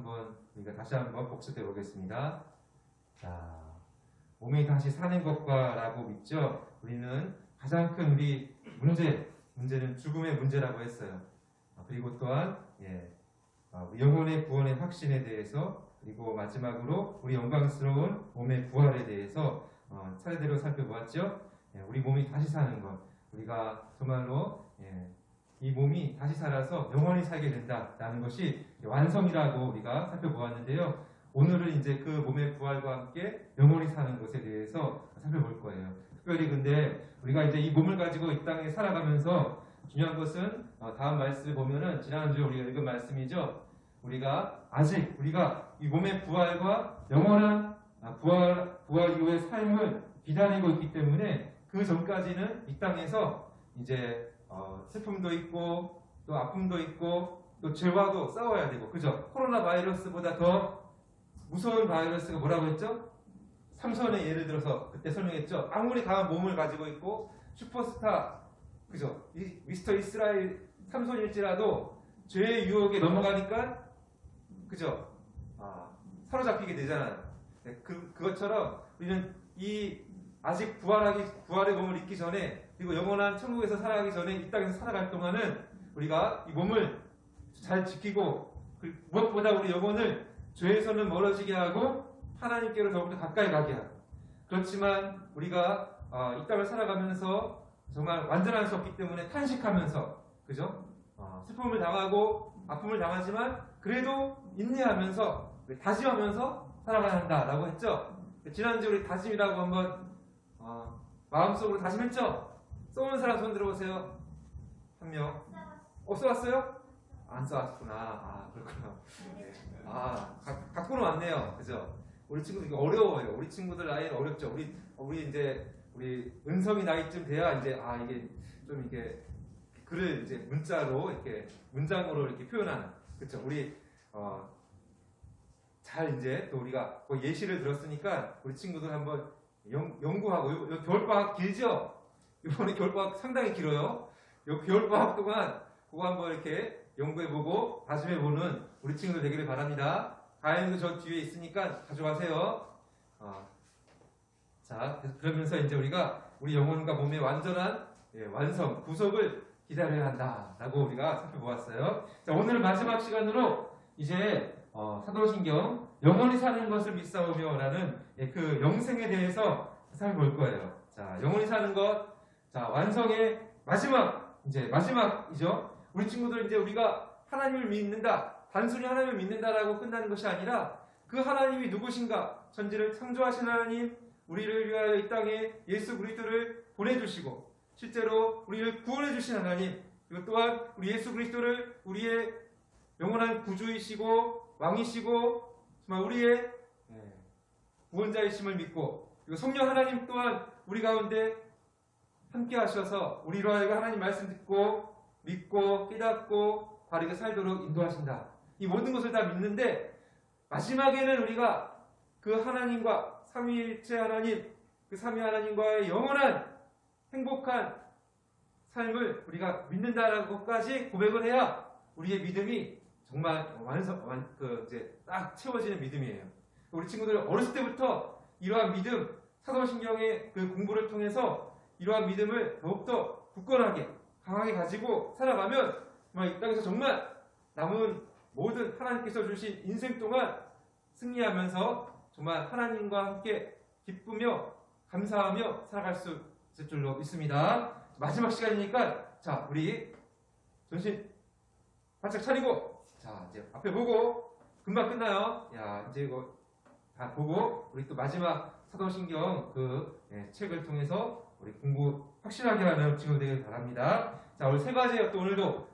한번 우리가 다시 한번 복습해 보겠습니다. 자, 몸이 다시 사는 것과라고 믿죠. 우리는 가장 큰 우리 문제는 죽음의 문제라고 했어요. 그리고 또한 영혼의 구원의 확신에 대해서, 그리고 마지막으로 우리 영광스러운 몸의 부활에 대해서 차례대로 살펴보았죠. 우리 몸이 다시 사는 것, 우리가 정말로 이 몸이 다시 살아서 영원히 살게 된다라는 것이 완성이라고 우리가 살펴보았는데요. 오늘은 이제 그 몸의 부활과 함께 영원히 사는 것에 대해서 살펴볼 거예요. 특별히 근데 우리가 이제 이 몸을 가지고 이 땅에 살아가면서 중요한 것은 다음 말씀을 보면은 지난주에 우리가 읽은 말씀이죠. 우리가 이 몸의 부활과 영원한 부활 이후의 삶을 기다리고 있기 때문에 그 전까지는 이 땅에서 이제 슬픔도 있고 또 아픔도 있고 또 죄와도 싸워야 되고, 그죠? 코로나 바이러스보다 더 무서운 바이러스가 뭐라고 했죠? 삼손의 예를 들어서 그때 설명했죠. 아무리 강한 몸을 가지고 있고 슈퍼스타, 그죠? 미스터 이스라엘 삼손일지라도 죄의 유혹에 넘어가니까, 그죠? 사로잡히게 되잖아요. 네, 그것처럼 우리는 아직 부활의 몸을 잊기 전에, 그리고 영원한 천국에서 살아가기 전에 이 땅에서 살아갈 동안은 우리가 이 몸을 잘 지키고, 무엇보다 우리 영혼을 죄에서는 멀어지게 하고 하나님께로 더욱더 가까이 가게 하고. 그렇지만 우리가 이 땅을 살아가면서 정말 완전할 수 없기 때문에 탄식하면서, 그죠? 슬픔을 당하고 아픔을 당하지만 그래도 인내하면서 다짐하면서 살아가야 한다라고 했죠. 지난주에 우리 다짐이라고 한번 마음속으로 다짐했죠? 쏘는 사람 손 들어보세요. 한 명. 써왔어요? 안 써왔구나. 그렇구나. 네. 갖고는 왔네요. 그죠? 우리 친구들 이거 어려워요. 우리 친구들 나이는 어렵죠. 우리 은성이 나이쯤 돼야 이제 이게 좀 이렇게 글을 이제 문자로 이렇게 문장으로 이렇게 표현하는, 그렇죠? 우리 잘 이제 또 우리가 거의 예시를 들었으니까 우리 친구들 한번 연구하고, 겨울방학 길죠? 이번에 겨울방학 상당히 길어요. 요 겨울방학 동안 그거 한번 이렇게 연구해보고 다짐해보는 우리 친구들 되기를 바랍니다. 가연도 저 뒤에 있으니까 가져가세요. 자, 그러면서 이제 우리가 우리 영혼과 몸의 완전한 완성, 구속을 기다려야 한다라고 우리가 살펴보았어요. 자, 오늘은 마지막 시간으로 이제 사도신경 영원히 사는 것을 믿사오며라는 그 영생에 대해서 살펴볼 거예요. 자, 영원히 사는 것, 자, 완성의 마지막이죠. 우리 친구들 이제 우리가 하나님을 믿는다, 단순히 하나님을 믿는다라고 끝나는 것이 아니라 그 하나님이 누구신가? 천지를 창조하신 하나님, 우리를 위하여 이 땅에 예수 그리스도를 보내주시고 실제로 우리를 구원해 주신 하나님, 그리고 또한 우리 예수 그리스도를 우리의 영원한 구주이시고 왕이시고 정말 우리의 구원자이심을 믿고, 그리고 성령 하나님 또한 우리 가운데 함께 하셔서 우리로 하여금 하나님 말씀 듣고 믿고 깨닫고 바르게 살도록 인도하신다. 이 모든 것을 다 믿는데 마지막에는 우리가 그 하나님과 삼위일체 하나님, 그 삼위 하나님과의 영원한 행복한 삶을 우리가 믿는다라는 것까지 고백을 해야 우리의 믿음이 정말 이제 딱 채워지는 믿음이에요. 우리 친구들 어렸을 때부터 이러한 믿음, 사도신경의 그 공부를 통해서 이러한 믿음을 더욱더 굳건하게 강하게 가지고 살아가면 정말 이 땅에서 정말 남은 모든 하나님께서 주신 인생 동안 승리하면서 정말 하나님과 함께 기쁘며 감사하며 살아갈 수 있을 줄로 믿습니다. 마지막 시간이니까 자, 우리 전신 바짝 차리고, 자, 이제 앞에 보고 금방 끝나요. 야, 이제 이거 다 보고 우리 또 마지막 사도신경 그 책을 통해서 우리 공부 확실하게 하는 친구 되길 바랍니다. 자, 오늘 세 가지예요. 또 오늘도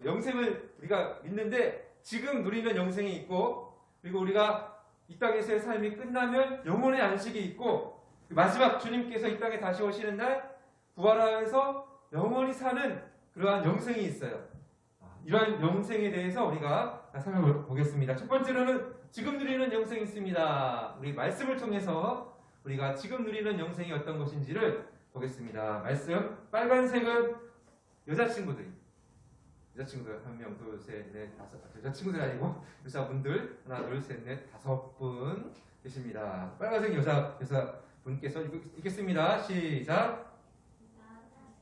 영생을 우리가 믿는데 지금 누리는 영생이 있고, 그리고 우리가 이 땅에서의 삶이 끝나면 영혼의 안식이 있고, 마지막 주님께서 이 땅에 다시 오시는 날 부활하여서 영원히 사는 그러한 영생이 있어요. 이러한 영생에 대해서 우리가 살펴보겠습니다. 첫 번째로는 지금 누리는 영생이 있습니다. 우리 말씀을 통해서 우리가 지금 누리는 영생이 어떤 것인지를 보겠습니다. 말씀, 빨간색은 여자친구들이, 여자친구들 한 명, 둘, 셋, 넷, 다섯. 여자친구들 아니고 여자분들 하나, 둘, 셋, 넷, 다섯 분 계십니다. 빨간색 여자분께서 읽겠습니다. 시작.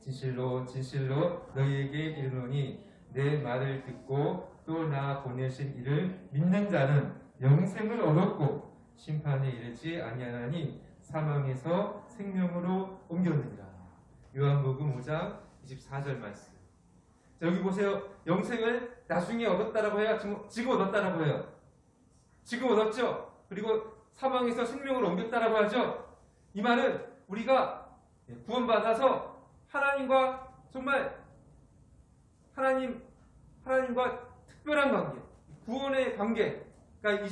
진실로 진실로 너희에게 이르노니 내 말을 듣고 또 나 보내신 이를 믿는 자는 영생을 얻었고 심판에 이르지 아니하나니 사망에서 생명으로 옮겼느니라. 요한복음 5장 24절 말씀. 자, 여기 보세요. 영생을 나중에 얻었다라고 해요? 지금 얻었다라고 해요? 지금 얻었죠? 그리고 사망에서 생명으로 옮겼다라고 하죠? 이 말은 우리가 구원받아서 하나님과 정말 하나님과 특별한 관계, 구원의 관계. 그러니까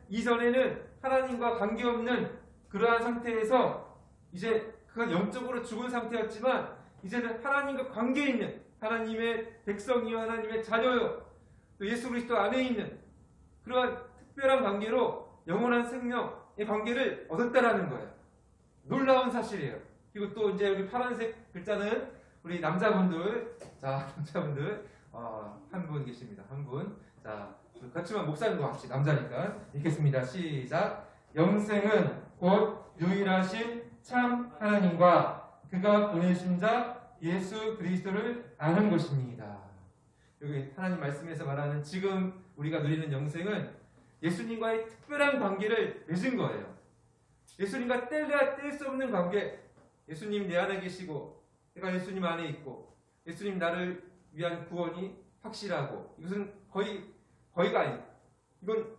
이전에는 하나님과 관계없는 그러한 상태에서 이제 그건 영적으로 죽은 상태였지만 이제는 하나님과 관계 있는 하나님의 백성이요 하나님의 자녀요 또 예수 그리스도 안에 있는 그러한 특별한 관계로 영원한 생명의 관계를 얻었다라는 거예요. 놀라운 사실이에요. 그리고 또 이제 우리 파란색 글자는 우리 남자분들, 자 남자분들 한 분 계십니다. 한 분. 자 같이만 목사님과 같이 남자니까 읽겠습니다. 시작. 영생은 곧 유일하신 참 하나님과 그가 보내신 자 예수 그리스도를 아는 것입니다. 여기 하나님 말씀에서 말하는 지금 우리가 누리는 영생은 예수님과의 특별한 관계를 맺은 거예요. 예수님과 뗄 수 없는 관계. 예수님 내 안에 계시고 내가 예수님 안에 있고 예수님 나를 위한 구원이 확실하고 이것은 거의가 아니고 이건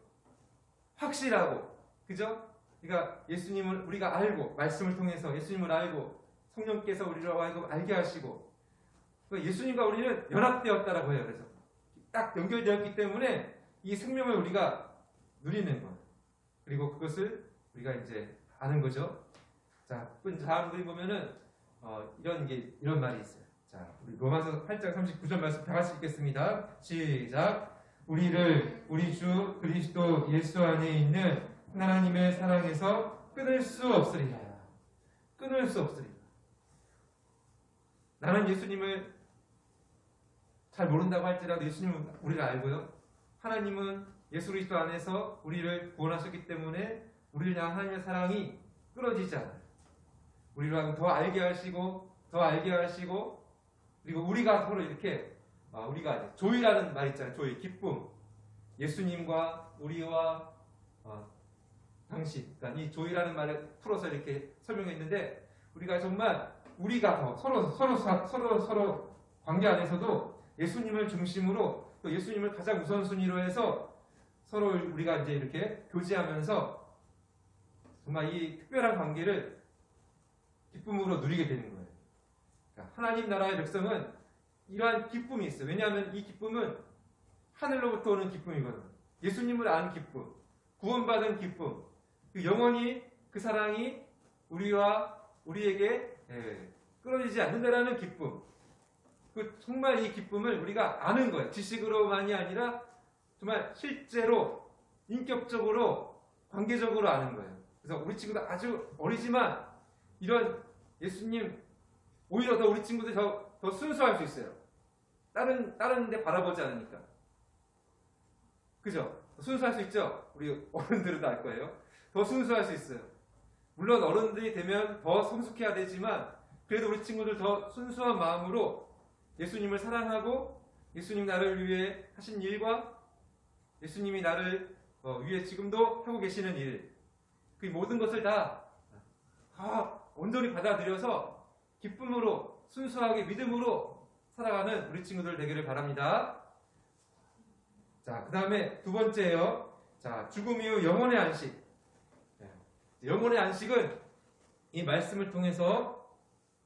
확실하고 그죠? 그러니까 예수님을 우리가 알고 말씀을 통해서 예수님을 알고 성령께서 우리로 하여금 알게 하시고 예수님과 우리는 연합되었다라고 해요. 그래서 딱 연결되었기 때문에 이 생명을 우리가 누리는 것. 그리고 그것을 우리가 이제 아는 거죠. 자, 다음 그림 보면은 이런 말이 있어요. 자, 우리 로마서 8장 39절 말씀 다 같이 읽겠습니다. 시작. 우리를 우리 주 그리스도 예수 안에 있는 하나님의 사랑에서 끊을 수 없으리라. 끊을 수 없으리라. 나는 예수님을 잘 모른다고 할지라도 예수님은 우리가 알고요. 하나님은 예수 그리스도 안에서 우리를 구원하셨기 때문에 우리를 향한 하나님의 사랑이 끊어지지 않아요. 우리를 하여금 더 알게 하시고 그리고 우리가 서로 이렇게 우리가 이제 조이라는 말 있잖아요. 조이, 기쁨. 예수님과 우리와 당신. 그러니까 이 조이라는 말을 풀어서 이렇게 설명했는데 우리가 정말 우리가 더 서로 관계 안에서도 예수님을 중심으로 또 예수님을 가장 우선순위로 해서 서로 우리가 이제 이렇게 교제하면서 정말 이 특별한 관계를 기쁨으로 누리게 되는 거예요. 그러니까 하나님 나라의 백성은 이러한 기쁨이 있어요. 왜냐하면 이 기쁨은 하늘로부터 오는 기쁨이거든요. 예수님을 아는 기쁨, 구원받은 기쁨, 영원히 그 사랑이 우리에게 끊어지지 않는다라는 기쁨. 정말 이 기쁨을 우리가 아는 거예요. 지식으로만이 아니라 정말 실제로 인격적으로 관계적으로 아는 거예요. 그래서 우리 친구들 아주 어리지만 이런 예수님 오히려 더 우리 친구들이 더 순수할 수 있어요. 다른 데 바라보지 않으니까. 그죠? 순수할 수 있죠? 우리 어른들은 다 알 거예요. 더 순수할 수 있어요. 물론 어른들이 되면 더 성숙해야 되지만 그래도 우리 친구들 더 순수한 마음으로 예수님을 사랑하고 예수님 나를 위해 하신 일과 예수님이 나를 위해 지금도 하고 계시는 일, 그 모든 것을 다 온전히 받아들여서 기쁨으로 순수하게 믿음으로 살아가는 우리 친구들 되기를 바랍니다. 자, 그 다음에 두 번째요. 자, 죽음 이후 영혼의 안식. 영혼의 안식은 이 말씀을 통해서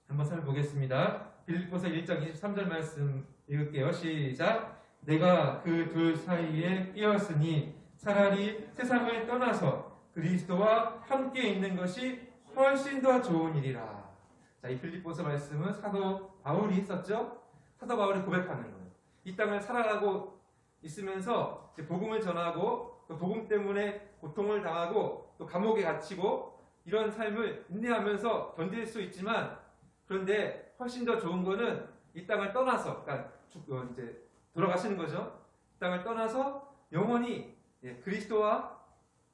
한번 살펴보겠습니다. 빌립보서 1장 23절 말씀 읽을게요. 시작. 내가 그 둘 사이에 끼었으니 차라리 세상을 떠나서 그리스도와 함께 있는 것이 훨씬 더 좋은 일이라. 자, 이 빌립보서 말씀은 사도 바울이 했었죠. 사도 바울이 고백하는 거예요. 이 땅을 살아가고 있으면서 이제 복음을 전하고 또 복음 때문에 고통을 당하고 또 감옥에 갇히고 이런 삶을 인내하면서 견딜 수 있지만 그런데 훨씬 더 좋은 거는 이 땅을 떠나서, 그러니까 이제 돌아가시는 거죠. 이 땅을 떠나서 영원히 그리스도와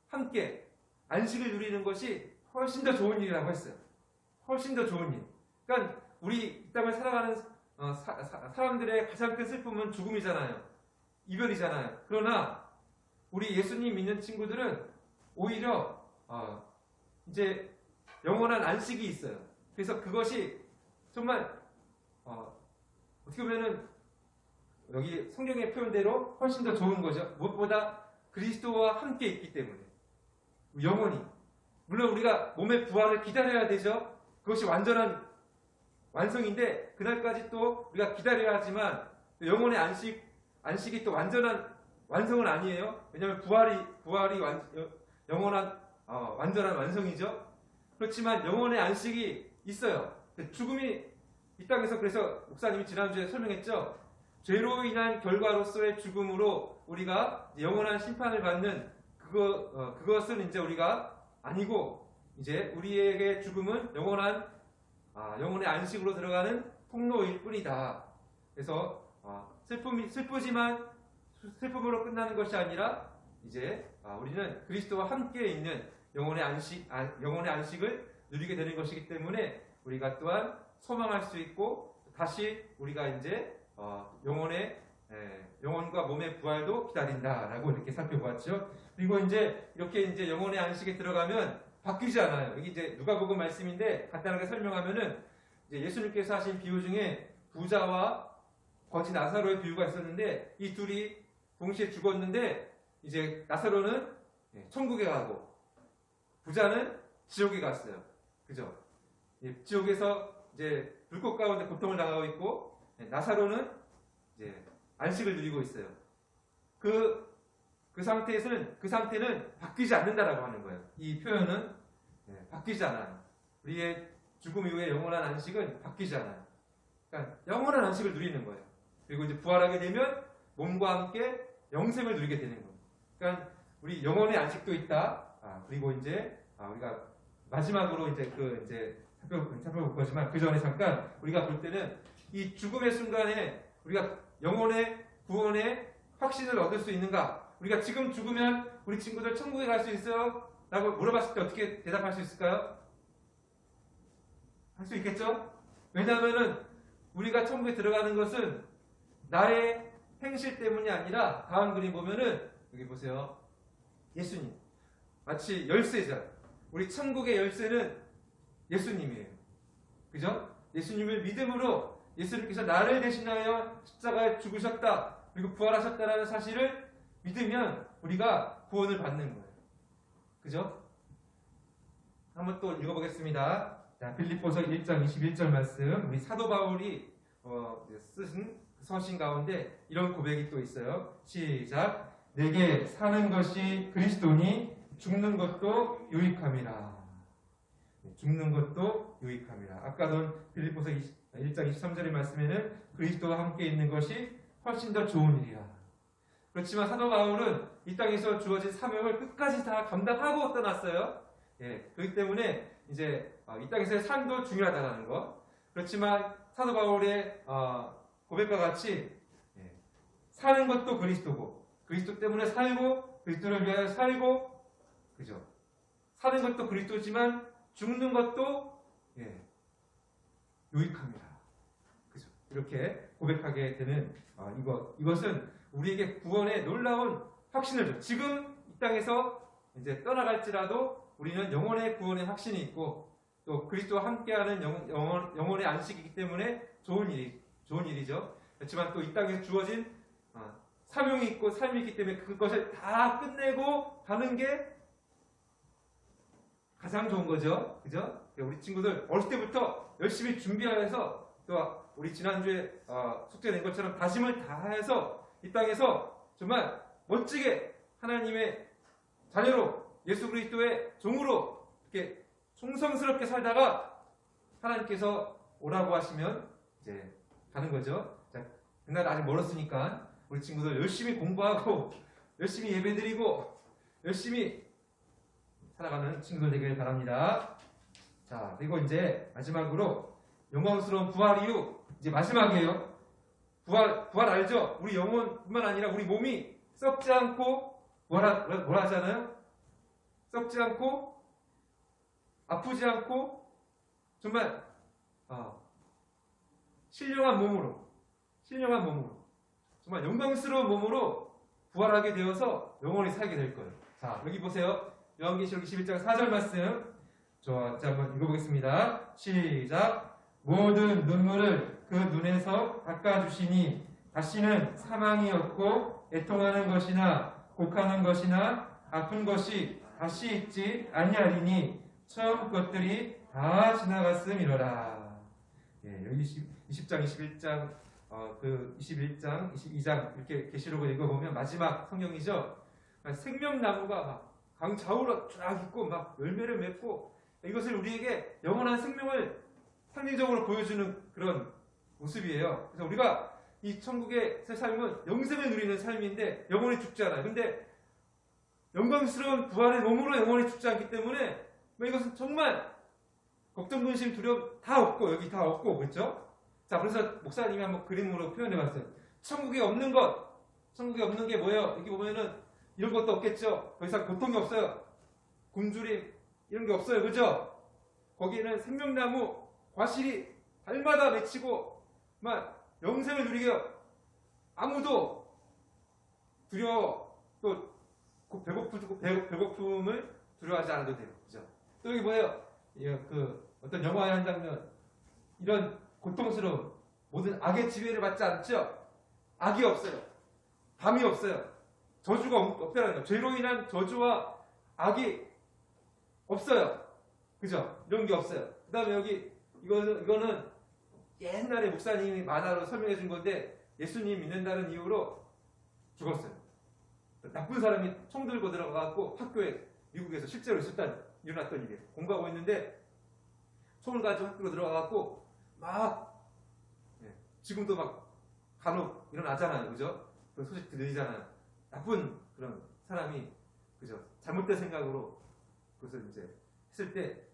함께 안식을 누리는 것이 훨씬 더 좋은 일이라고 했어요. 훨씬 더 좋은 일. 그러니까 우리 이 땅을 살아가는 사람들의 가장 큰 슬픔은 죽음이잖아요. 이별이잖아요. 그러나 우리 예수님 믿는 친구들은 오히려 이제 영원한 안식이 있어요. 그래서 그것이 정말 어떻게 보면은 여기 성경의 표현대로 훨씬 더 좋은 거죠. 무엇보다 그리스도와 함께 있기 때문에 영원히. 물론 우리가 몸의 부활을 기다려야 되죠. 그것이 완전한 완성인데 그날까지 또 우리가 기다려야 하지만 영혼의 안식이 또 완전한 완성은 아니에요. 왜냐하면 부활이 영원한 완전한 완성이죠. 그렇지만 영혼의 안식이 있어요. 죽음이 이 땅에서, 그래서 목사님이 지난주에 설명했죠. 죄로 인한 결과로서의 죽음으로 우리가 영원한 심판을 받는 그것은 이제 우리가 아니고, 이제 우리에게 죽음은 영혼의 안식으로 들어가는 통로일 뿐이다. 그래서 슬프지만 슬픔으로 끝나는 것이 아니라 이제 우리는 그리스도와 함께 있는 영혼의 안식을 누리게 되는 것이기 때문에 우리가 또한 소망할 수 있고, 다시 우리가 이제 영혼과 몸의 부활도 기다린다라고 이렇게 살펴보았죠. 그리고 이제 이렇게 이제 영혼의 안식에 들어가면 바뀌지 않아요. 여기 이제 누가복음 말씀인데 간단하게 설명하면은 이제 예수님께서 하신 비유 중에 부자와 거지 나사로의 비유가 있었는데, 이 둘이 동시에 죽었는데 이제 나사로는 천국에 가고 부자는 지옥에 갔어요. 그죠? 지옥에서 이제 불꽃 가운데 고통을 당하고 있고, 나사로는 이제 안식을 누리고 있어요. 그 상태는 바뀌지 않는다라고 하는 거예요. 이 표현은 바뀌지 않아요. 우리의 죽음 이후에 영원한 안식은 바뀌지 않아요. 그러니까 영원한 안식을 누리는 거예요. 그리고 이제 부활하게 되면 몸과 함께 영생을 누리게 되는 거예요. 그러니까 우리 영혼의 안식도 있다. 그리고 이제 우리가 마지막으로 이제 살펴볼 거지만 그 전에 잠깐 우리가 볼 때는 이 죽음의 순간에 우리가 영혼의 구원의 확신을 얻을 수 있는가? 우리가 지금 죽으면 우리 친구들 천국에 갈 수 있어요? 라고 물어봤을 때 어떻게 대답할 수 있을까요? 할 수 있겠죠? 왜냐하면은 우리가 천국에 들어가는 것은 나의 행실 때문이 아니라, 다음 그림 보면은 여기 보세요. 예수님. 마치 열쇠죠. 우리 천국의 열쇠는 예수님이에요. 그죠? 예수님을 믿음으로 예수님께서 나를 대신하여 십자가에 죽으셨다, 그리고 부활하셨다라는 사실을 믿으면 우리가 구원을 받는 거예요. 그죠? 한번 또 읽어보겠습니다. 자, 빌립보서 1장 21절 말씀, 우리 사도 바울이 쓰신 서신 가운데 이런 고백이 또 있어요. 시작. 내게 사는 것이 그리스도니 죽는 것도 유익함이라. 죽는 것도 유익함이라. 아까도 빌립보서 1장 23절의 말씀에는 그리스도와 함께 있는 것이 훨씬 더 좋은 일이라. 그렇지만 사도 바울은 이 땅에서 주어진 사명을 끝까지 다 감당하고 떠났어요. 그렇기 때문에 이제 이 땅에서의 삶도 중요하다는 것. 그렇지만 사도 바울의 고백과 같이 사는 것도 그리스도고, 그리스도 때문에 살고, 그리스도를 위하여 살고, 그죠? 사는 것도 그리스도지만 죽는 것도 유익합니다. 그죠? 이렇게 고백하게 되는 이것은 우리에게 구원의 놀라운 확신을 줘. 지금 이 땅에서 이제 떠나갈지라도 우리는 영혼의 구원의 확신이 있고, 또 그리스도와 함께하는 영혼의 안식이기 때문에 좋은 일이죠. 그렇지만 또 이 땅에 주어진 사명이 있고 삶이 있기 때문에 그것을 다 끝내고 가는 게 가장 좋은 거죠. 그죠? 우리 친구들 어릴 때부터 열심히 준비하여서, 또 우리 지난주에 숙제 낸 것처럼 다짐을 다해서 이 땅에서 정말 멋지게 하나님의 자녀로, 예수 그리스도의 종으로 이렇게 충성스럽게 살다가 하나님께서 오라고 하시면 이제 가는 거죠. 자, 그날 아직 멀었으니까 우리 친구들 열심히 공부하고 열심히 예배드리고 열심히 살아가는 친구들 되길 바랍니다. 자, 그리고 이제 마지막으로 영광스러운 부활 이후 이제 마지막이에요. 부활 알죠? 우리 영혼뿐만 아니라 우리 몸이 썩지 않고 뭐라 하잖아요? 썩지 않고 아프지 않고 정말 신령한 몸으로 정말 영광스러운 몸으로 부활하게 되어서 영원히 살게 될 거예요. 자, 여기 보세요. 요한계시록 21장 4절 말씀. 자, 한번 읽어보겠습니다. 시작. 모든 눈물을 그 눈에서 닦아주시니 다시는 사망이 없고 애통하는 것이나 곡하는 것이나 아픈 것이 다시 있지 아니하리니 처음 것들이 다 지나갔음이로라. 예, 여기 20장, 21장, 21장, 22장 이렇게 계시록을 읽어보면 마지막 성경이죠. 생명나무가 막 강좌우로 쫙 있고 막 열매를 맺고 이것을 우리에게 영원한 생명을 상징적으로 보여주는 그런 모습이에요. 그래서 우리가 이 천국의 새 삶은 영생을 누리는 삶인데 영원히 죽지 않아요. 근데 영광스러운 부활의 몸으로 영원히 죽지 않기 때문에 이것은 정말 걱정, 근심, 두려움 다 없고 여기 다 없고 그렇죠? 자, 그래서 목사님이 한번 그림으로 표현해봤어요. 천국에 없는 게 뭐예요? 여기 보면은 이런 것도 없겠죠. 더 이상 고통이 없어요. 굶주림 이런 게 없어요. 그죠? 거기에는 생명나무 과실이 달마다 맺히고 막 영생을 누리게 아무도 두려워 또 배고픔을 두려워하지 않아도 돼요. 그죠? 또 여기 뭐예요? 어떤 영화의 한 장면 이런 고통스러운 모든 악의 지배를 받지 않죠? 악이 없어요. 밤이 없어요. 저주가 없다는 거예요. 죄로 인한 저주와 악이 없어요. 그죠? 이런 게 없어요. 그 다음에 여기 이거는 옛날에 목사님이 만화로 설명해 준 건데 예수님 믿는다는 이유로 죽었어요. 나쁜 사람이 총 들고 들어가고 학교에 미국에서 실제로 일어났던 일이에요. 공부하고 있는데 총을 가지고 학교로 들어가고 막 지금도 막 간혹 일어나잖아요. 그죠? 그런 소식 들리잖아요. 나쁜 그런 사람이 그죠? 잘못된 생각으로 그것을 이제 했을 때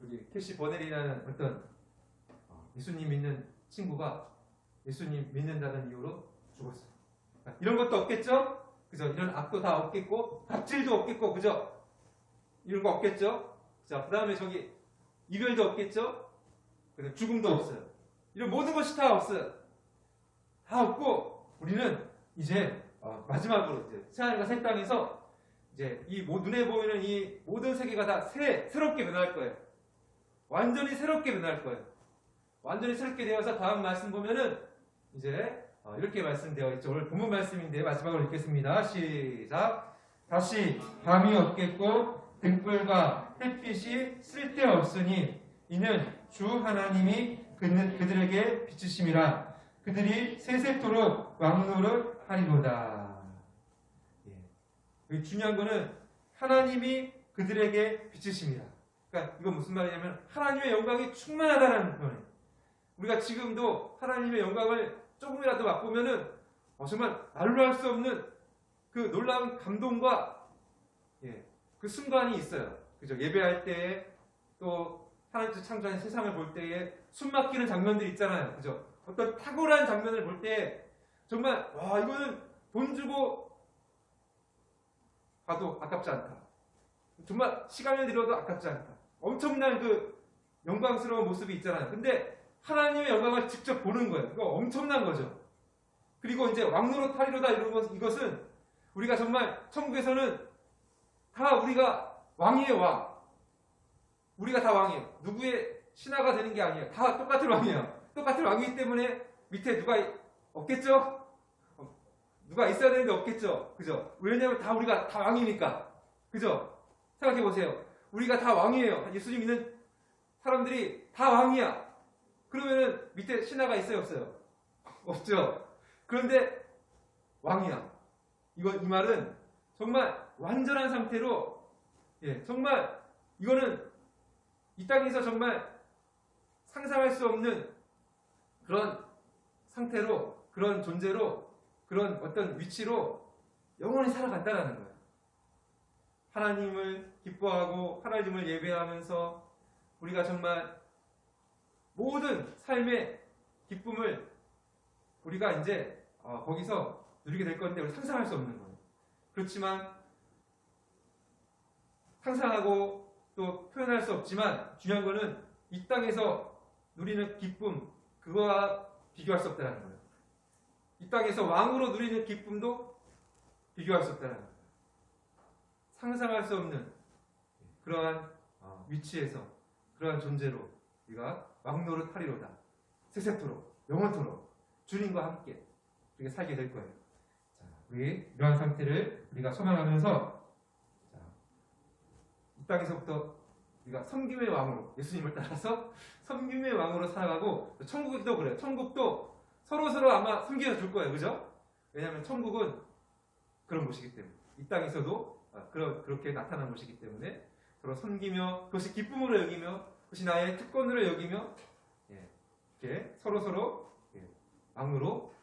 여기 캐시 버넬이라는 어떤 예수님 믿는 친구가 예수님 믿는다는 이유로 죽었어요. 이런 것도 없겠죠? 그죠? 이런 악도 다 없겠고 갑질도 없겠고 그죠? 이런 거 없겠죠? 자, 그 다음에 저기 이별도 없겠죠? 그다음에 죽음도 없어요. 이런 모든 것이 다 없어요. 다 없고 우리는 이제 마지막으로 이제 새하늘과 새 땅에서 이제 이 눈에 보이는 이 모든 세계가 다 새롭게 변할 거예요. 완전히 새롭게 변할 거예요. 완전히 새롭게 되어서 다음 말씀 보면은 이제 이렇게 말씀되어 있죠. 오늘 본문 말씀인데 마지막으로 읽겠습니다. 시작. 다시 밤이 없겠고 등불과 햇빛이 쓸데없으니 이는 주 하나님이 그들에게 비추심이라. 그들이 세세토록 왕노를 하리로다. 여기 중요한 거는 하나님이 그들에게 비추심이라. 그러니까 이건 무슨 말이냐면 하나님의 영광이 충만하다는 거예요. 우리가 지금도 하나님의 영광을 조금이라도 맛보면은 정말 말로 할 수 없는 그 놀라운 감동과 그 순간이 있어요. 그죠? 예배할 때에 또 하나님께서 창조한 세상을 볼 때에 숨 막히는 장면들이 있잖아요. 그죠? 어떤 탁월한 장면을 볼 때 정말 와 이거는 돈 주고 봐도 아깝지 않다. 정말 시간을 들여도 아깝지 않다. 엄청난 그 영광스러운 모습이 있잖아요. 근데 하나님의 영광을 직접 보는 거예요. 이거 엄청난 거죠. 그리고 이제 왕노릇 하리로다 이것은 우리가 정말 천국에서는 다 우리가 왕이에요. 왕. 우리가 다 왕이에요. 누구의 신하가 되는 게 아니에요. 다 똑같은 왕이에요. 똑같은 왕이기 때문에 밑에 누가 없겠죠? 누가 있어야 되는데 없겠죠? 그죠? 왜냐하면 다 우리가 다 왕이니까. 그죠? 생각해 보세요. 우리가 다 왕이에요. 예수님 믿는 사람들이 다 왕이야. 그러면은 밑에 신하가 있어요? 없어요? 없죠? 그런데 왕이야. 이 말은 정말 완전한 상태로 정말 이거는 이 땅에서 정말 상상할 수 없는 그런 상태로 그런 존재로 그런 어떤 위치로 영원히 살아간다는 거예요. 하나님을 기뻐하고 하나님을 예배하면서 우리가 정말 모든 삶의 기쁨을 우리가 이제 거기서 누리게 될 건데 우리 상상할 수 없는 거예요. 그렇지만 상상하고 또 표현할 수 없지만 중요한 거는 이 땅에서 누리는 기쁨, 그거와 비교할 수 없다는 거예요. 이 땅에서 왕으로 누리는 기쁨도 비교할 수 없다는 거예요. 상상할 수 없는 그러한 위치에서 그러한 존재로 우리가 왕노릇 하리로다. 세세토록, 영원토록 주님과 함께 우리가 살게 될 거예요. 자, 우리 이러한 상태를 우리가 소망하면서 이 땅에서부터 우리가 섬김의 왕으로 예수님을 따라서 섬김의 왕으로 살아가고 천국도 그래요. 천국도 서로서로 아마 섬겨 줄 거예요. 그죠? 왜냐하면 천국은 그런 곳이기 때문에 이 땅에서도 그렇게 나타난 곳이기 때문에 서로 섬기며 그것이 기쁨으로 여기며 그것이 나의 특권으로 여기며 이렇게 서로서로 왕으로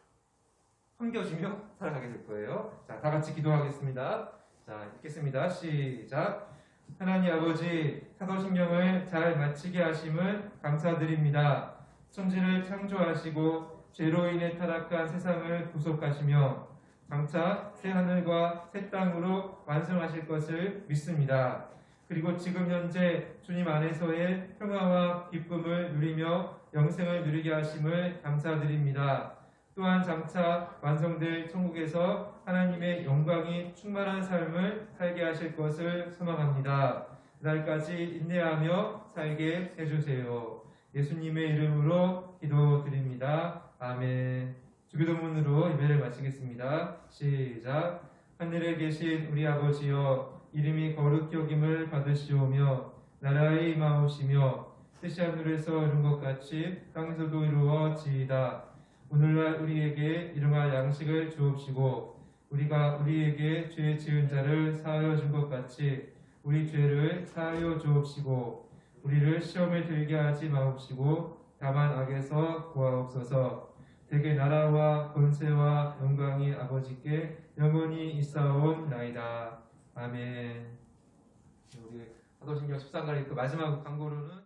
섬겨주며 살아가게 될 거예요. 자, 다 같이 기도하겠습니다. 자, 읽겠습니다. 시작. 하나님 아버지, 사도신경을 잘 마치게 하심을 감사드립니다. 천지를 창조하시고 죄로 인해 타락한 세상을 구속하시며 장차 새 하늘과 새 땅으로 완성하실 것을 믿습니다. 그리고 지금 현재 주님 안에서의 평화와 기쁨을 누리며 영생을 누리게 하심을 감사드립니다. 또한 장차 완성될 천국에서 하나님의 영광이 충만한 삶을 살게 하실 것을 소망합니다. 그날까지 인내하며 살게 해주세요. 예수님의 이름으로 기도드립니다. 아멘. 주기도문으로 예배를 마치겠습니다. 시작. 하늘에 계신 우리 아버지여, 이름이 거룩히 여김을 받으시오며 나라의 임하오시며 뜻이 하늘에서 이룬 것 같이 땅에서도 이루어지이다. 오늘날 우리에게 일용할 양식을 주옵시고 우리가 우리에게 죄 지은 자를 사하여 준 것 같이 우리 죄를 사하여 주옵시고 우리를 시험에 들게 하지 마옵시고 다만 악에서 구하옵소서. 대개 나라와 권세와 영광이 아버지께 영원히 있사옵나이다. 아멘. 우리 사도신경 13강의 그 마지막 광고로는